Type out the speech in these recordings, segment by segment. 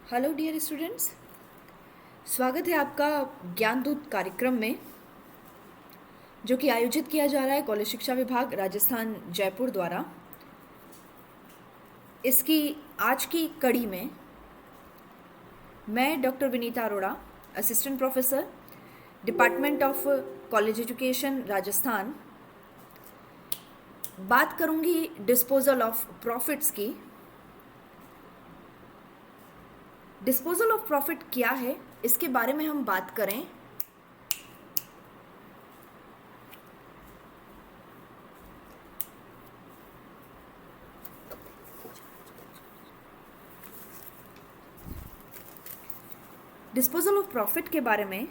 Hello dear students, स्वागत है आपका ज्ञान दूत कार्यक्रम में जो कि आयोजित किया जा रहा है कॉलेज शिक्षा विभाग राजस्थान जयपुर द्वारा। इसकी आज की कड़ी में मैं doctor Vinita Arora, assistant professor, department of college education Rajasthan, बात करूंगी डिस्पोजल ऑफ प्रॉफिट्स की। डिस्पोजल ऑफ प्रॉफिट क्या है, इसके बारे में हम बात करें डिस्पोजल ऑफ प्रॉफिट के बारे में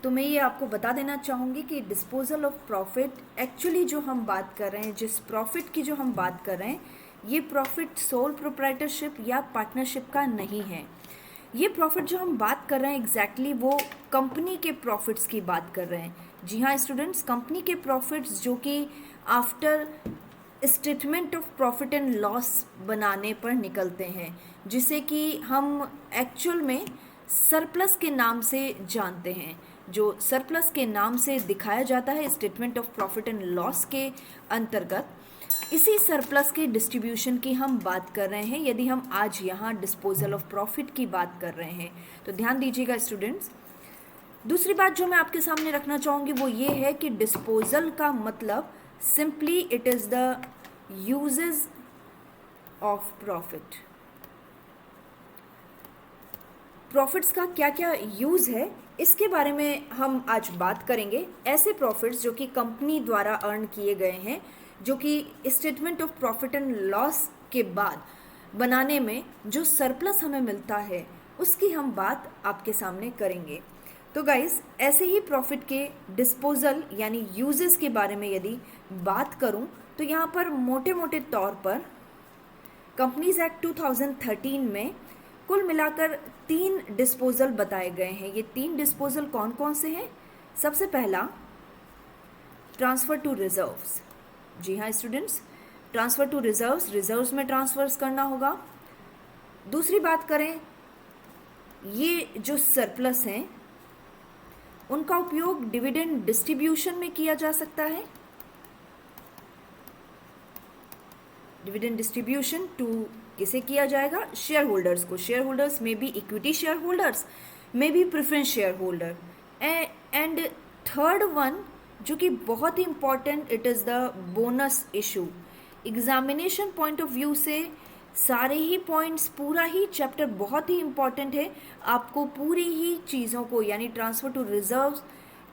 तो मैं ये आपको बता देना चाहूँगी कि डिस्पोजल ऑफ प्रॉफिट एक्चुअली जो हम बात कर रहे हैं, जिस प्रॉफिट की जो हम बात कर रहे हैं, ये प्रॉफिट सोल प्रोप्राइटरशिप या पार्टनरशिप का नहीं है। ये प्रॉफिट जो हम बात कर रहे हैं एग्जैक्टली वो कंपनी के प्रॉफिट्स की बात कर रहे हैं। जी हाँ स्टूडेंट्स, कंपनी के प्रॉफिट्स जो कि after statement of profit and loss बनाने पर निकलते हैं, जिसे कि हम एक्चुअल में सरप्लस के नाम से जानते हैं। जो सरप्लस के नाम से दिखाया जाता है statement of profit and loss के अंतर्गत, इसी सरप्लस के डिस्ट्रीब्यूशन की हम बात कर रहे हैं यदि हम आज यहाँ डिस्पोजल ऑफ प्रॉफिट की बात कर रहे हैं। तो ध्यान दीजिएगा स्टूडेंट्स। दूसरी बात जो मैं आपके सामने रखना चाहूँगी वो ये है कि डिस्पोजल का मतलब simply it is the uses of profit. Profits का क्या क्या यूज़ है इसके बारे में हम आज बात करेंगे। ऐसे प्रॉफिट्स जो कि कंपनी द्वारा अर्न किए गए हैं, जो कि statement of profit and loss के बाद बनाने में जो सरप्लस हमें मिलता है उसकी हम बात आपके सामने करेंगे। तो गाइस, ऐसे ही प्रॉफिट के डिस्पोजल यानी यूजेस के बारे में यदि बात करूं तो यहाँ पर मोटे मोटे तौर पर कंपनीज एक्ट 2013 में कुल मिलाकर 3 डिस्पोजल बताए गए हैं। ये 3 डिस्पोजल कौन कौन से हैं? सबसे पहला ट्रांसफ़र टू रिजर्व्स। जी हाँ students, transfer to reserves, reserves में ट्रांसफर्स करना होगा। दूसरी बात करें, ये जो सरप्लस हैं उनका उपयोग डिविडेंड डिस्ट्रीब्यूशन में किया जा सकता है। डिविडेंड डिस्ट्रीब्यूशन टू किसे किया जाएगा? शेयर होल्डर्स को। शेयर होल्डर्स में भी इक्विटी शेयर होल्डर्स, में भी preference shareholder. And third one जो कि बहुत ही important, it is the bonus issue. Examination point of view से सारे ही पॉइंट्स, पूरा ही चैप्टर बहुत ही इंपॉर्टेंट है। आपको पूरी ही चीज़ों को यानी ट्रांसफ़र टू रिजर्व्स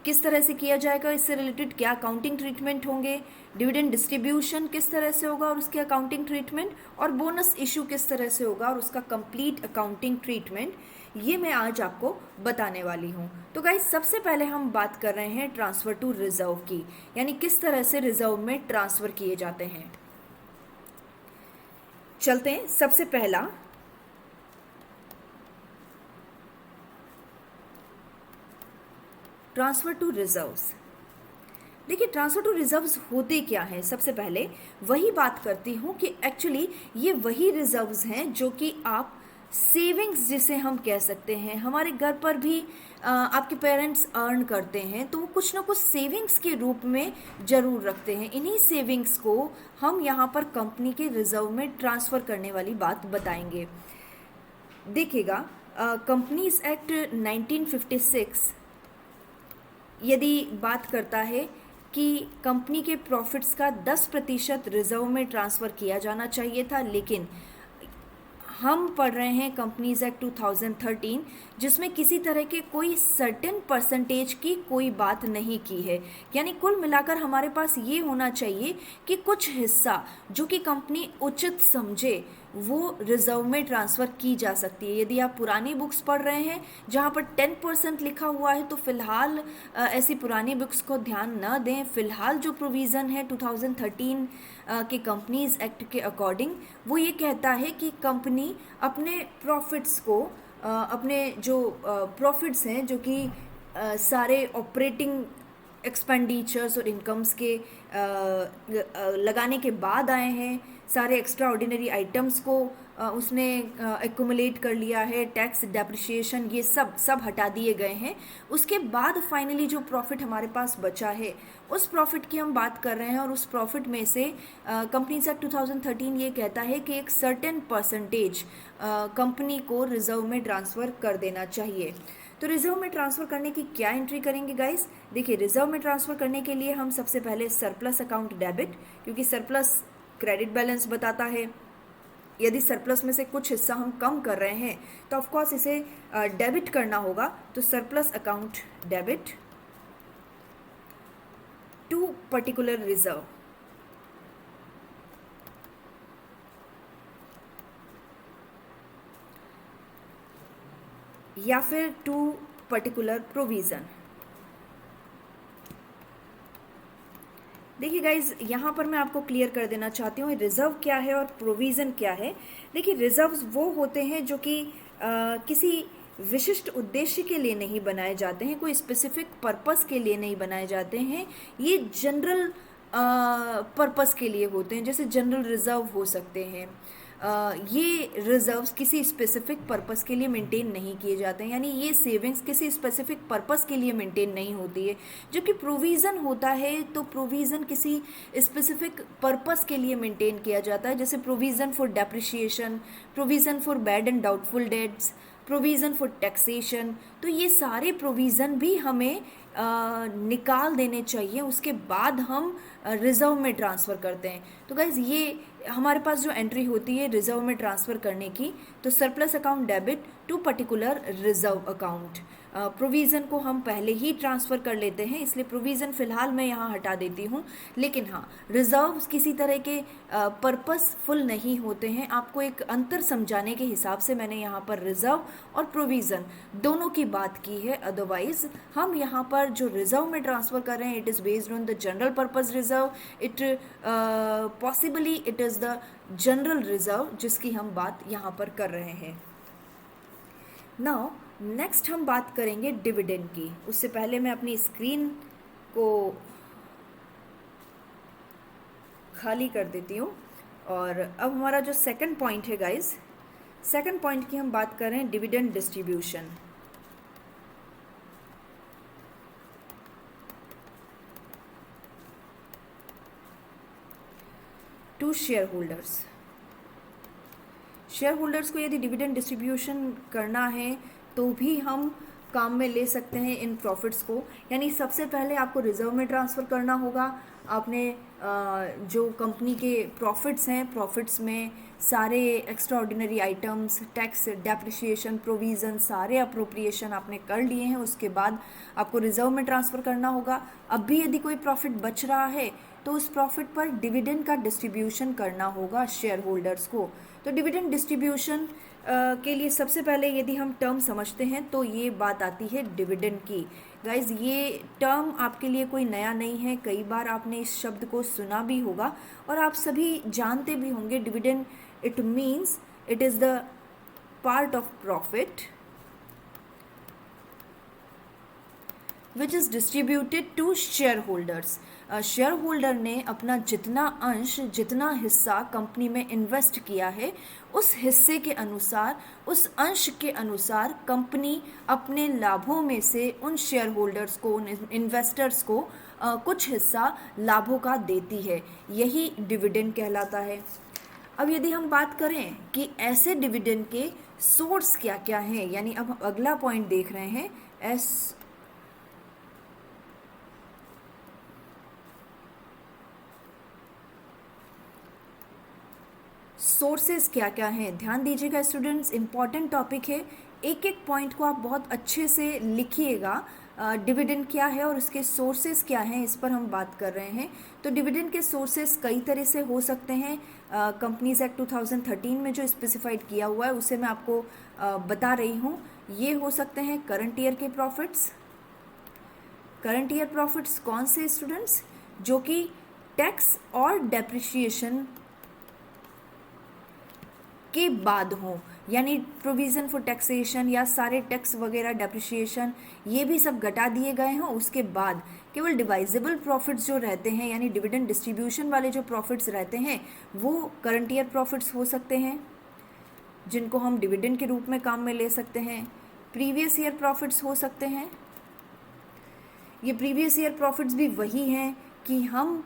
किस तरह से किया जाएगा, इससे रिलेटेड क्या अकाउंटिंग ट्रीटमेंट होंगे, डिविडेंड डिस्ट्रीब्यूशन किस तरह से होगा और उसके अकाउंटिंग ट्रीटमेंट, और बोनस इशू किस तरह से होगा और उसका कंप्लीट अकाउंटिंग ट्रीटमेंट, ये मैं आज आपको बताने वाली हूँ। तो गाइस, सबसे पहले हम बात कर रहे हैं ट्रांसफ़र टू रिजर्व की, यानी किस तरह से रिजर्व में ट्रांसफ़र किए जाते हैं। चलते हैं। सबसे पहला ट्रांसफ़र टू रिजर्व्स। देखिए, ट्रांसफ़र टू रिजर्व्स होते क्या हैं। सबसे पहले वही बात करती हूँ कि एक्चुअली ये वही रिजर्व्स हैं जो कि आप सेविंग्स जिसे हम कह सकते हैं, हमारे घर पर भी आपके पेरेंट्स अर्न करते हैं तो वो कुछ ना कुछ सेविंग्स के रूप में ज़रूर रखते हैं। इन्हीं सेविंग्स को हम यहाँ पर कंपनी के रिजर्व में ट्रांसफ़र करने वाली बात बताएंगे। देखिएगा, कंपनीज एक्ट 1956 यदि बात करता है कि कंपनी के प्रॉफिट्स का 10% रिजर्व में ट्रांसफ़र किया जाना चाहिए था, लेकिन हम पढ़ रहे हैं कंपनीज एक्ट 2013 जिसमें किसी तरह के कोई सर्टेन परसेंटेज की कोई बात नहीं की है। यानी कुल मिलाकर हमारे पास ये होना चाहिए कि कुछ हिस्सा जो कि कंपनी उचित समझे वो रिजर्व में ट्रांसफ़र की जा सकती है। यदि आप पुरानी बुक्स पढ़ रहे हैं जहाँ पर 10% लिखा हुआ है तो फ़िलहाल ऐसी पुरानी बुक्स को ध्यान न दें। फ़िलहाल जो प्रोविज़न है 2013 के कंपनीज एक्ट के अकॉर्डिंग, वो ये कहता है कि कंपनी अपने प्रॉफिट्स को, अपने जो प्रॉफिट्स हैं जो कि सारे ऑपरेटिंग एक्सपेंडिचर्स और इनकम्स के लगाने के बाद आए हैं। सारे एक्स्ट्रा ऑर्डिनरी आइटम्स को उसने एक्यूमुलेट कर लिया है, टैक्स, डेप्रिसिएशन, ये सब हटा दिए गए हैं। उसके बाद फाइनली जो प्रॉफिट हमारे पास बचा है उस प्रॉफिट की हम बात कर रहे हैं, और उस प्रॉफिट में से कंपनीज एक्ट 2013 ये कहता है कि एक सर्टेन परसेंटेज कंपनी को रिजर्व में ट्रांसफ़र कर देना चाहिए। तो रिजर्व में ट्रांसफ़र करने की क्या एंट्री करेंगे गाइस? देखिए, रिजर्व में ट्रांसफ़र करने के लिए हम सबसे पहले सरप्लस अकाउंट डेबिट, क्योंकि सरप्लस क्रेडिट बैलेंस बताता है। यदि सरप्लस में से कुछ हिस्सा हम कम कर रहे हैं तो ऑफकोर्स इसे डेबिट करना होगा। तो surplus account debit to particular reserve, या फिर टू पर्टिकुलर प्रोविज़न। देखिए गाइज, यहाँ पर मैं आपको क्लियर कर देना चाहती हूँ रिजर्व क्या है और प्रोविज़न क्या है। देखिए, रिजर्व्स वो होते हैं जो कि किसी विशिष्ट उद्देश्य के लिए नहीं बनाए जाते हैं, कोई स्पेसिफिक पर्पस के लिए नहीं बनाए जाते हैं। ये जनरल पर्पस के लिए होते हैं, जैसे जनरल रिजर्व हो सकते हैं। ये रिजर्व्स किसी स्पेसिफिक पर्पस के लिए मेंटेन नहीं किए जाते हैं, यानी ये सेविंग्स किसी स्पेसिफिक पर्पस के लिए मेंटेन नहीं होती है। जबकि प्रोविज़न होता है तो प्रोविज़न किसी स्पेसिफिक पर्पस के लिए मेंटेन किया जाता है, जैसे provision for depreciation, provision for bad and doubtful debts, provision for taxation. तो ये सारे प्रोविज़न भी हमें निकाल देने चाहिए, उसके बाद हम रिज़र्व में ट्रांसफ़र करते हैं। तो गाइज़, ये हमारे पास जो एंट्री होती है रिज़र्व में ट्रांसफ़र करने की, तो surplus account debit to particular reserve account. Provision को हम पहले ही ट्रांसफ़र कर लेते हैं, इसलिए प्रोविज़न फ़िलहाल मैं यहाँ हटा देती हूँ। लेकिन हाँ, रिज़र्व्स किसी तरह के पर्पसफुल नहीं होते हैं। आपको एक अंतर समझाने के हिसाब से मैंने यहाँ पर रिज़र्व और प्रोविज़न दोनों की बात की है। अदरवाइज़ हम यहाँ पर जो रिज़र्व में ट्रांसफ़र कर रहे हैं, it is based on the general purpose reserve. It possibly it is the general reserve जिसकी हम बात यहाँ पर कर रहे हैं। नाउ नेक्स्ट हम बात करेंगे डिविडेंड की। उससे पहले मैं अपनी स्क्रीन को खाली कर देती हूँ। और अब हमारा जो सेकंड पॉइंट है गाइस, सेकंड पॉइंट की हम बात कर रहे हैं dividend distribution. To shareholders. Shareholders को यदि डिविडेंड डिस्ट्रीब्यूशन करना है तो भी हम काम में ले सकते हैं इन प्रॉफिट्स को। यानी सबसे पहले आपको रिजर्व में ट्रांसफ़र करना होगा। आपने जो कंपनी के प्रॉफिट्स हैं, प्रॉफिट्स में सारे extra ordinary items, tax, depreciation, provision, सारे अप्रोप्रिएशन आपने कर लिए हैं। उसके बाद आपको रिजर्व में ट्रांसफ़र करना होगा। अब भी यदि कोई प्रॉफिट बच रहा है तो उस प्रॉफिट पर डिविडेंड का डिस्ट्रीब्यूशन करना होगा शेयर होल्डर्स को। तो डिविडेंड डिस्ट्रीब्यूशन के लिए सबसे पहले यदि हम टर्म समझते हैं तो ये बात आती है डिविडेंड की। गाइज, ये टर्म आपके लिए कोई नया नहीं है, कई बार आपने इस शब्द को सुना भी होगा और आप सभी जानते भी होंगे। Dividend, it means it is the part of profit which is distributed to shareholders. Shareholder ने अपना जितना अंश, जितना हिस्सा कंपनी में इन्वेस्ट किया है, उस हिस्से के अनुसार, उस अंश के अनुसार कंपनी अपने लाभों में से उन शेयर होल्डर्स को, उन इन्वेस्टर्स को कुछ हिस्सा लाभों का देती है। यही डिविडेंड कहलाता है। अब यदि हम बात करें कि ऐसे डिविडेंड के सोर्स क्या क्या हैं, यानी अब हम अगला पॉइंट देख रहे हैं, सोर्सेज क्या क्या हैं। ध्यान दीजिएगा स्टूडेंट्स, इम्पॉर्टेंट टॉपिक है। एक एक पॉइंट को आप बहुत अच्छे से लिखिएगा। डिविडेंड क्या है और उसके सोर्सेज क्या हैं, इस पर हम बात कर रहे हैं। तो डिविडेंड के सोर्सेज कई तरह से हो सकते हैं। कंपनीज एक्ट 2013 में जो स्पेसिफाइड किया हुआ है उसे मैं आपको बता रही हूँ। ये हो सकते हैं करंट ईयर के प्रॉफिट्स। करंट ईयर प्रॉफिट्स कौन से स्टूडेंट्स? जो कि टैक्स और डेप्रिसिएशन के बाद हों। यानी प्रोविज़न फॉर टैक्सेशन या सारे टैक्स वगैरह डेप्रिसिएशन ये भी सब घटा दिए गए हों, उसके बाद केवल डिवाइजेबल प्रॉफिट्स जो रहते हैं यानी डिविडेंड डिस्ट्रीब्यूशन वाले जो प्रॉफिट्स रहते हैं वो करंट ईयर प्रॉफिट्स हो सकते हैं, जिनको हम डिविडेंड के रूप में काम में ले सकते हैं। प्रीवियस ईयर प्रॉफिट्स हो सकते हैं। ये प्रीवियस ईयर प्रॉफिट्स भी वही हैं कि हम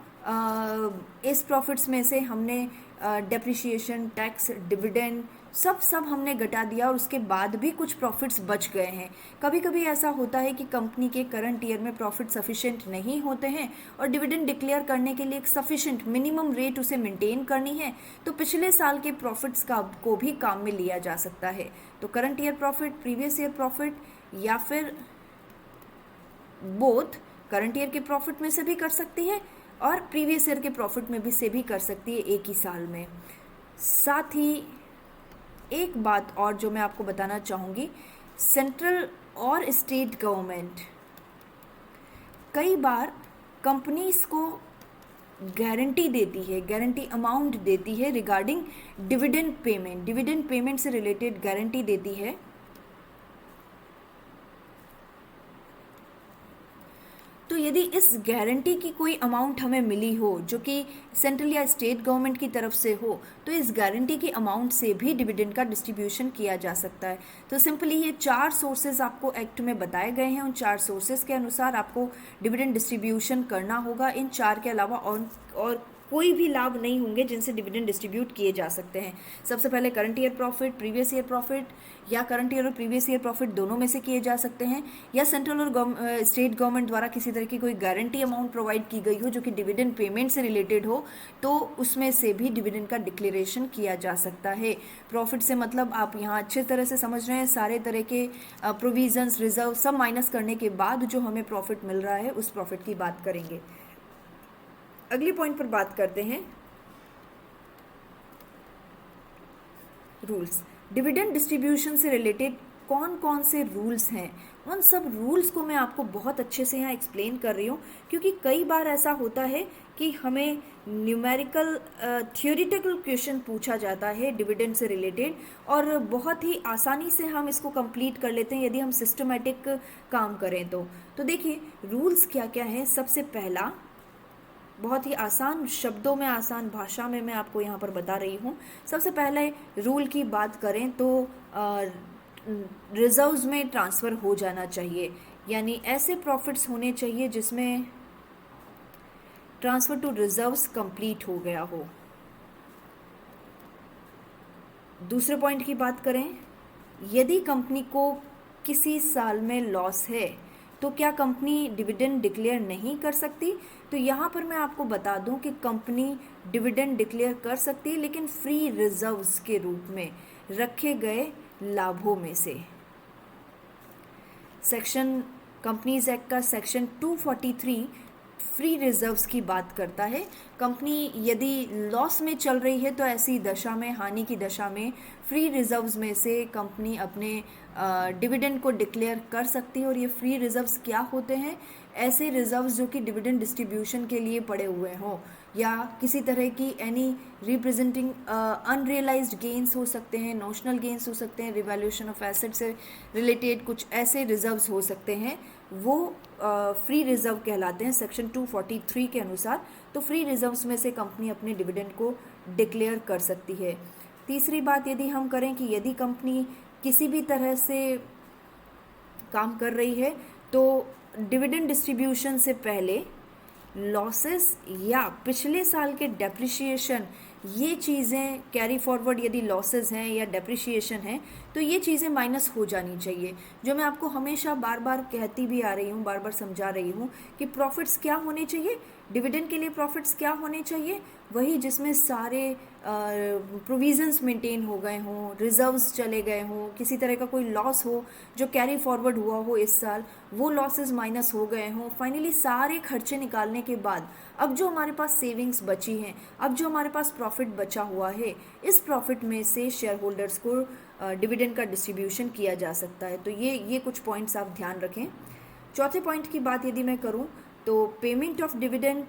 इस प्रॉफिट्स में से हमने डेप्रिसिएशन, टैक्स, डिविडेंड सब हमने घटा दिया और उसके बाद भी कुछ प्रॉफिट्स बच गए हैं। कभी कभी ऐसा होता है कि कंपनी के करंट ईयर में प्रॉफिट सफिशिएंट नहीं होते हैं और डिविडेंड डिक्लेयर करने के लिए एक सफिशिएंट मिनिमम रेट उसे मेंटेन करनी है, तो पिछले साल के प्रॉफिट्स को भी काम में लिया जा सकता है। तो current year profit, previous year profit या फिर बोथ करंट ईयर के प्रॉफिट में से भी कर सकती है और प्रीवियस ईयर के प्रॉफिट में भी से भी कर सकती है एक ही साल में। साथ ही एक बात और जो मैं आपको बताना चाहूँगी, सेंट्रल और स्टेट गवर्नमेंट कई बार कंपनीज को गारंटी देती है, गारंटी अमाउंट देती है रिगार्डिंग डिविडेंड पेमेंट से रिलेटेड गारंटी देती है। तो यदि इस गारंटी की कोई अमाउंट हमें मिली हो जो कि सेंट्रल या स्टेट गवर्नमेंट की तरफ से हो, तो इस गारंटी की अमाउंट से भी डिविडेंड का डिस्ट्रीब्यूशन किया जा सकता है। तो सिंपली ये 4 सोर्सेज आपको एक्ट में बताए गए हैं, उन 4 सोर्सेज के अनुसार आपको डिविडेंड डिस्ट्रीब्यूशन करना होगा। इन 4 के अलावा और कोई भी लाभ नहीं होंगे जिनसे डिविडेंड डिस्ट्रीब्यूट किए जा सकते हैं। सबसे पहले current year profit, previous year profit या करंट ईयर और प्रीवियस ईयर प्रॉफिट दोनों में से किए जा सकते हैं, या सेंट्रल और स्टेट गवर्नमेंट द्वारा किसी तरह की कोई गारंटी अमाउंट प्रोवाइड की गई हो जो कि डिविडेंड पेमेंट से रिलेटेड हो, तो उसमें से भी डिविडेंड का डिक्लेरेशन किया जा सकता है। प्रॉफिट से मतलब आप यहाँ अच्छे तरह से समझ रहे हैं, सारे तरह के प्रोविजंस, रिजर्व सब माइनस करने के बाद जो हमें प्रॉफिट मिल रहा है उस प्रॉफिट की बात करेंगे। अगले पॉइंट पर बात करते हैं, रूल्स। डिविडेंड डिस्ट्रीब्यूशन से रिलेटेड कौन कौन से रूल्स हैं, उन सब रूल्स को मैं आपको बहुत अच्छे से यहाँ एक्सप्लेन कर रही हूँ, क्योंकि कई बार ऐसा होता है कि हमें न्यूमेरिकल थियोरिटिकल क्वेश्चन पूछा जाता है डिविडेंड से रिलेटेड और बहुत ही आसानी से हम इसको कंप्लीट कर लेते हैं यदि हम सिस्टमेटिक काम करें तो देखिए रूल्स क्या क्या है। सबसे पहला, बहुत ही आसान शब्दों में, आसान भाषा में मैं आपको यहाँ पर बता रही हूँ। सबसे पहले रूल की बात करें तो रिजर्व्स में ट्रांसफ़र हो जाना चाहिए, यानी ऐसे प्रॉफिट्स होने चाहिए जिसमें ट्रांसफ़र टू रिजर्व्स कंप्लीट हो गया हो। दूसरे पॉइंट की बात करें, यदि कंपनी को किसी साल में लॉस है तो क्या कंपनी डिविडेंड डिक्लेयर नहीं कर सकती? तो यहाँ पर मैं आपको बता दूँ कि कंपनी डिविडेंड डिक्लेयर कर सकती है, लेकिन फ्री रिजर्व्स के रूप में रखे गए लाभों में से। सेक्शन कंपनीज एक्ट का सेक्शन 243 फ्री रिजर्व्स की बात करता है। कंपनी यदि लॉस में चल रही है तो ऐसी दशा में, हानि की दशा में, फ्री रिजर्व्स में से कंपनी अपने डिविडेंड को डिक्लेयर कर सकती है। और ये फ्री रिजर्व्स क्या होते हैं? ऐसे रिजर्व्स जो कि डिविडेंड डिस्ट्रीब्यूशन के लिए पड़े हुए हों, या किसी तरह की एनी रिप्रेजेंटिंग अनरियलाइज्ड गेंस हो सकते हैं, नोशनल गेंस हो सकते हैं, रिवैल्यूएशन ऑफ एसेट से रिलेटेड कुछ ऐसे रिजर्व्स हो सकते हैं, वो फ्री रिजर्व कहलाते हैं सेक्शन 243 के अनुसार। तो फ्री रिजर्व्स में से कंपनी अपने डिविडेंड को डिक्लेयर कर सकती है। तीसरी बात यदि हम करें कि यदि कंपनी किसी भी तरह से काम कर रही है तो डिविडेंड डिस्ट्रीब्यूशन से पहले लॉसेस या पिछले साल के डेप्रिसिएशन, ये चीज़ें कैरी फॉरवर्ड, यदि लॉसेस हैं या डेप्रिसिएशन है तो ये चीज़ें माइनस हो जानी चाहिए। जो मैं आपको हमेशा बार बार कहती भी आ रही हूँ, बार बार समझा रही हूँ कि प्रॉफिट्स क्या होने चाहिए, डिविडेंड के लिए प्रॉफिट्स क्या होने चाहिए, वही जिसमें सारे प्रोविजंस मेंटेन हो गए हों, रिजर्व्स चले गए हों, किसी तरह का कोई लॉस हो जो कैरी फॉरवर्ड हुआ हो इस साल, वो लॉसेस माइनस हो गए हों। फाइनली सारे खर्चे निकालने के बाद अब जो हमारे पास सेविंग्स बची हैं, अब जो हमारे पास प्रॉफिट बचा हुआ है, इस प्रॉफिट में से शेयर होल्डर्स को डिविडेंड का डिस्ट्रीब्यूशन किया जा सकता है। तो ये कुछ पॉइंट्स आप ध्यान रखें। चौथे पॉइंट की बात यदि मैं करूं तो पेमेंट ऑफ डिविडेंड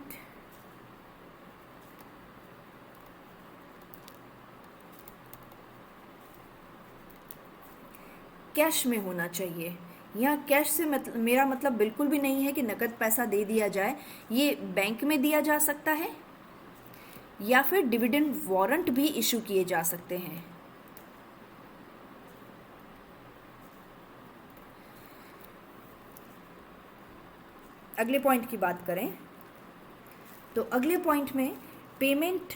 कैश में होना चाहिए। यहाँ कैश से मेरा मतलब बिल्कुल भी नहीं है कि नकद पैसा दे दिया जाए, ये बैंक में दिया जा सकता है या फिर डिविडेंड वारंट भी इशू किए जा सकते हैं। अगले पॉइंट की बात करें तो अगले पॉइंट में पेमेंट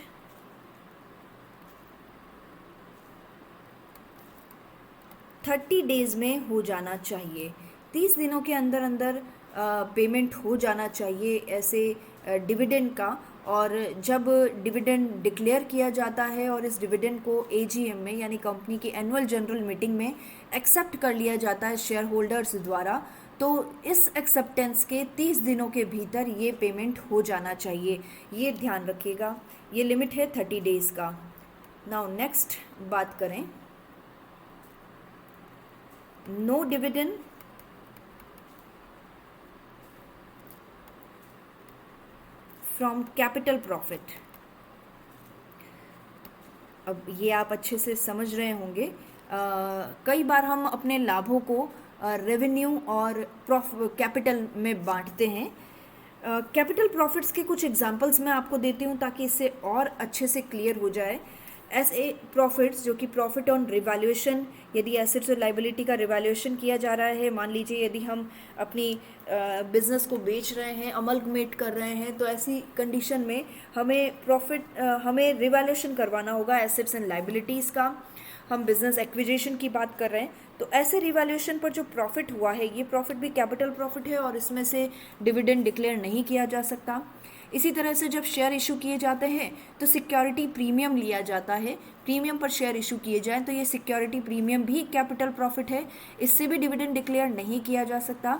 30 डेज में हो जाना चाहिए। 30 दिनों के अंदर अंदर पेमेंट हो जाना चाहिए ऐसे डिविडेंड का। और जब डिविडेंड डिक्लेयर किया जाता है और इस डिविडेंड को एजीएम में यानी कंपनी की एनुअल जनरल मीटिंग में एक्सेप्ट कर लिया जाता है शेयर होल्डर्स द्वारा, तो इस एक्सेप्टेंस के 30 दिनों के भीतर ये पेमेंट हो जाना चाहिए। ये ध्यान रखिएगा, ये लिमिट है 30 डेज़ का। नाउ नेक्स्ट बात करें, no dividend from capital profit. अब ये आप अच्छे से समझ रहे होंगे, कई बार हम अपने लाभों को रेवेन्यू और कैपिटल में बांटते हैं। कैपिटल प्रॉफिट्स के कुछ एग्जांपल्स मैं आपको देती हूँ ताकि इससे और अच्छे से क्लियर हो जाए। ऐसे प्रॉफिट्स जो कि प्रॉफिट ऑन रिवैल्यूएशन, यदि एसेट्स और लाइबिलिटी का रिवैल्यूएशन किया जा रहा है, मान लीजिए यदि हम अपनी बिजनेस को बेच रहे हैं, अमलगमेट कर रहे हैं, तो ऐसी कंडीशन में हमें रिवैल्यूएशन करवाना होगा एसेट्स एंड लाइबिलिटीज़ का। हम बिजनेस एक्विजिशन की बात कर रहे हैं, तो ऐसे रिवैल्यूएशन पर जो प्रॉफिट हुआ है, ये प्रॉफिट भी कैपिटल प्रॉफिट है और इसमें से डिविडेंड डिक्लेयर नहीं किया जा सकता। इसी तरह से जब शेयर इशू किए जाते हैं तो सिक्योरिटी प्रीमियम लिया जाता है, प्रीमियम पर शेयर इशू किए जाएं तो ये सिक्योरिटी प्रीमियम भी कैपिटल प्रॉफिट है, इससे भी डिविडेंड डिक्लेयर नहीं किया जा सकता।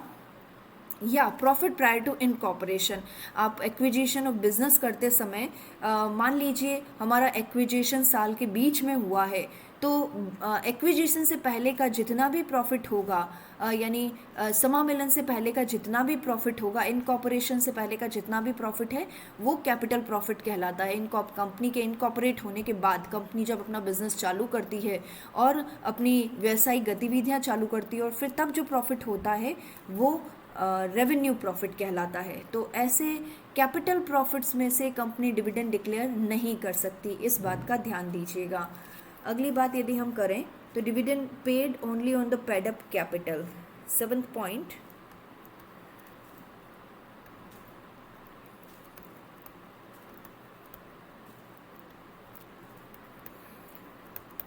या प्रॉफिट प्रायर टू इनकॉर्पोरेशन, आप एक्विजिशन ऑफ बिजनेस करते समय मान लीजिए हमारा एक्विजिशन साल के बीच में हुआ है, तो एक्विजिशन से पहले का जितना भी प्रॉफिट होगा, यानी समामिलन से पहले का जितना भी प्रॉफिट होगा, इनकॉर्पोरेशन से पहले का जितना भी प्रॉफिट है, वो कैपिटल प्रॉफिट कहलाता है। कंपनी के इनकॉर्पोरेट होने के बाद कंपनी जब अपना बिजनेस चालू करती है और अपनी व्यावसायिक गतिविधियां चालू करती है और फिर तब जो प्रॉफिट होता है वो रेवेन्यू प्रॉफिट कहलाता है। तो ऐसे कैपिटल प्रॉफिट्स में से कंपनी डिविडेंड डिक्लेयर नहीं कर सकती, इस बात का ध्यान दीजिएगा। अगली बात यदि हम करें तो dividend paid only on the paid up capital. 7th point,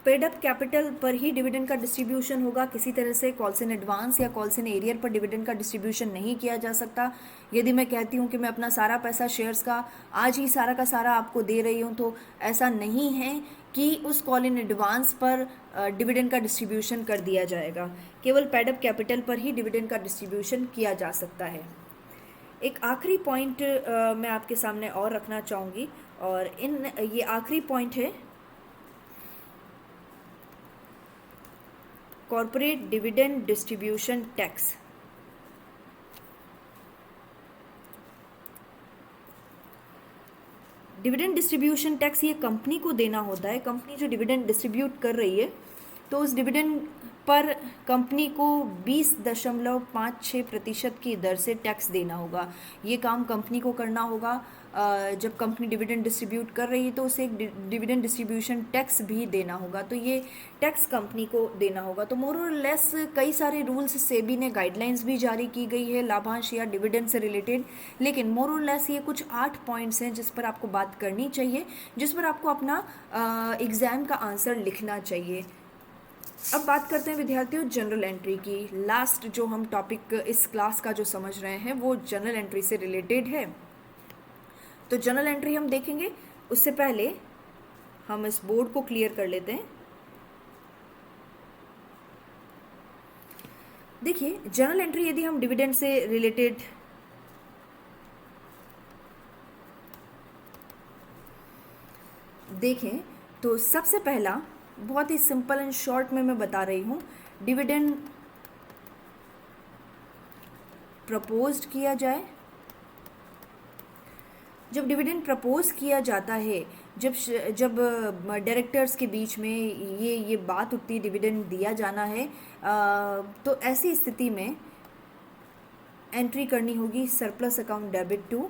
paid up capital पर ही डिविडेंड का डिस्ट्रीब्यूशन होगा। किसी तरह से कॉल्स इन एडवांस या कॉल्स इन एरियर पर डिविडेंड का डिस्ट्रीब्यूशन नहीं किया जा सकता। यदि मैं कहती हूँ कि मैं अपना सारा पैसा शेयर्स का आज ही सारा का सारा आपको दे रही हूँ, तो ऐसा नहीं है कि उस कॉल इन एडवांस पर डिविडेंड का डिस्ट्रीब्यूशन कर दिया जाएगा। केवल पेड अप कैपिटल पर ही डिविडेंड का डिस्ट्रीब्यूशन किया जा सकता है। एक आखिरी पॉइंट मैं आपके सामने और रखना चाहूँगी, और ये आखिरी पॉइंट है corporate dividend distribution tax. Dividend distribution tax ये कंपनी को देना होता है। कंपनी जो डिविडेंड डिस्ट्रीब्यूट कर रही है, तो उस डिविडेंड पर कंपनी को 20.56% की दर से टैक्स देना होगा। ये काम कंपनी को करना होगा। जब कंपनी डिविडेंड डिस्ट्रीब्यूट कर रही है तो उसे एक डिविडेंड डिस्ट्रीब्यूशन टैक्स भी देना होगा, तो ये टैक्स कंपनी को देना होगा। तो मोर और लेस कई सारे रूल्स सेबी ने गाइडलाइंस भी जारी की गई है लाभांश या डिविडेंड से रिलेटेड, लेकिन मोर और लेस ये कुछ 8 पॉइंट्स हैं जिस पर आपको बात करनी चाहिए, जिस पर आपको अपना एग्ज़ाम का आंसर लिखना चाहिए। अब बात करते हैं विद्यार्थियों जनरल एंट्री की। लास्ट जो हम टॉपिक इस क्लास का जो समझ रहे हैं वो जनरल एंट्री से रिलेटेड है। तो जनरल एंट्री हम देखेंगे, उससे पहले हम इस बोर्ड को क्लियर कर लेते हैं। देखिए जनरल एंट्री यदि हम डिविडेंड से रिलेटेड देखें तो सबसे पहला बहुत ही सिंपल एंड शॉर्ट में मैं बता रही हूँ, डिविडेंड प्रपोज्ड किया जाए। जब डिविडेंड प्रपोज किया जाता है जब डायरेक्टर्स के बीच में ये बात उठती है डिविडेंड दिया जाना है, तो ऐसी स्थिति में एंट्री करनी होगी surplus account debit to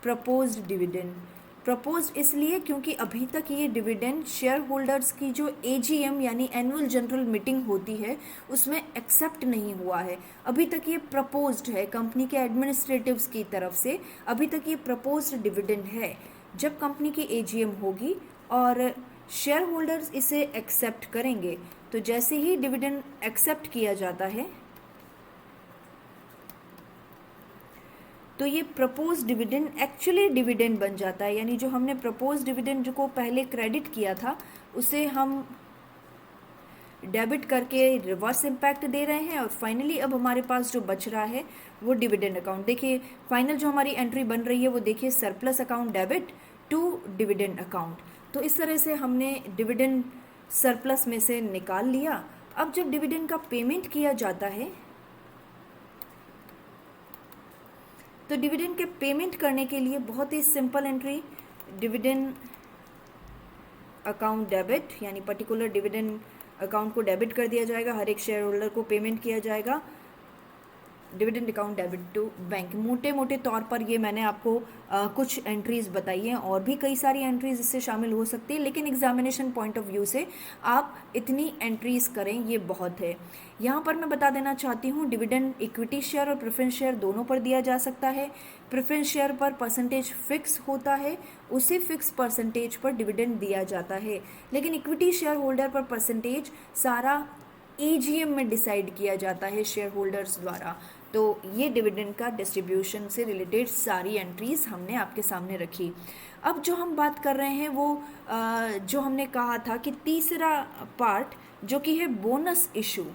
proposed dividend. Proposed इसलिए क्योंकि अभी तक ये डिविडेंड शेयर होल्डर्स की जो एजीएम यानी एनुअल जनरल मीटिंग होती है उसमें एक्सेप्ट नहीं हुआ है। अभी तक ये प्रपोज्ड है कंपनी के एडमिनिस्ट्रेटिव्स की तरफ से, अभी तक ये प्रपोज्ड डिविडेंड है। जब कंपनी की एजीएम होगी और शेयर होल्डर्स इसे एक्सेप्ट करेंगे, तो जैसे ही डिविडेंड एक्सेप्ट किया जाता है तो ये प्रपोज डिविडेंड एक्चुअली डिविडेंड बन जाता है, यानी जो हमने प्रपोज डिविडेंड को पहले क्रेडिट किया था उसे हम डेबिट करके रिवर्स इम्पैक्ट दे रहे हैं, और फाइनली अब हमारे पास जो बच रहा है वो डिविडेंड अकाउंट। देखिए फाइनल जो हमारी एंट्री बन रही है वो देखिए surplus account debit to dividend account. तो इस तरह से हमने डिविडेंड सरप्लस में से निकाल लिया। अब जब डिविडेंड का पेमेंट किया जाता है तो डिविडेंड के पेमेंट करने के लिए बहुत ही simple entry, dividend account debit, यानी पर्टिकुलर डिविडेंड अकाउंट को डेबिट कर दिया जाएगा, हर एक शेयर होल्डर को पेमेंट किया जाएगा dividend account debit to bank. मोटे मोटे तौर पर ये मैंने आपको कुछ एंट्रीज बताई हैं, और भी कई सारी एंट्रीज इससे शामिल हो सकती है, लेकिन एग्जामिनेशन पॉइंट ऑफ व्यू से आप इतनी एंट्रीज करें ये बहुत है। यहाँ पर मैं बता देना चाहती हूँ डिविडेंड इक्विटी शेयर और प्रेफरेंस शेयर दोनों पर दिया जा सकता है। प्रेफरेंस शेयर पर परसेंटेज फिक्स होता है, उसी फिक्स परसेंटेज पर डिविडेंड दिया जाता है, लेकिन इक्विटी शेयर होल्डर पर परसेंटेज सारा एजीएम में डिसाइड किया जाता है शेयर होल्डर्स द्वारा। तो ये डिविडेंड का डिस्ट्रीब्यूशन से रिलेटेड सारी एंट्रीज हमने आपके सामने रखी। अब जो हम बात कर रहे हैं वो जो हमने कहा था कि तीसरा पार्ट जो कि है बोनस इशू,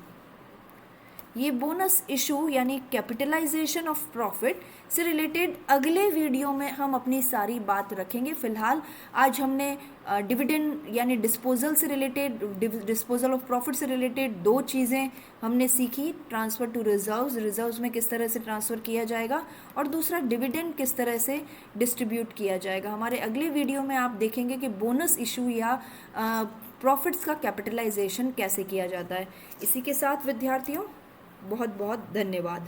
ये बोनस इशू यानी कैपिटलाइजेशन ऑफ प्रॉफिट से रिलेटेड अगले वीडियो में हम अपनी सारी बात रखेंगे। फिलहाल आज हमने डिविडेंड यानी डिस्पोजल से रिलेटेड, डिस्पोजल ऑफ प्रॉफिट से रिलेटेड दो चीज़ें हमने सीखी, ट्रांसफ़र टू रिजर्व्स, रिजर्व्स में किस तरह से ट्रांसफ़र किया जाएगा, और दूसरा डिविडेंड किस तरह से डिस्ट्रीब्यूट किया जाएगा। हमारे अगले वीडियो में आप देखेंगे कि बोनस इशू या प्रॉफिट्स का कैपिटलाइजेशन कैसे किया जाता है। इसी के साथ विद्यार्थियों बहुत बहुत धन्यवाद।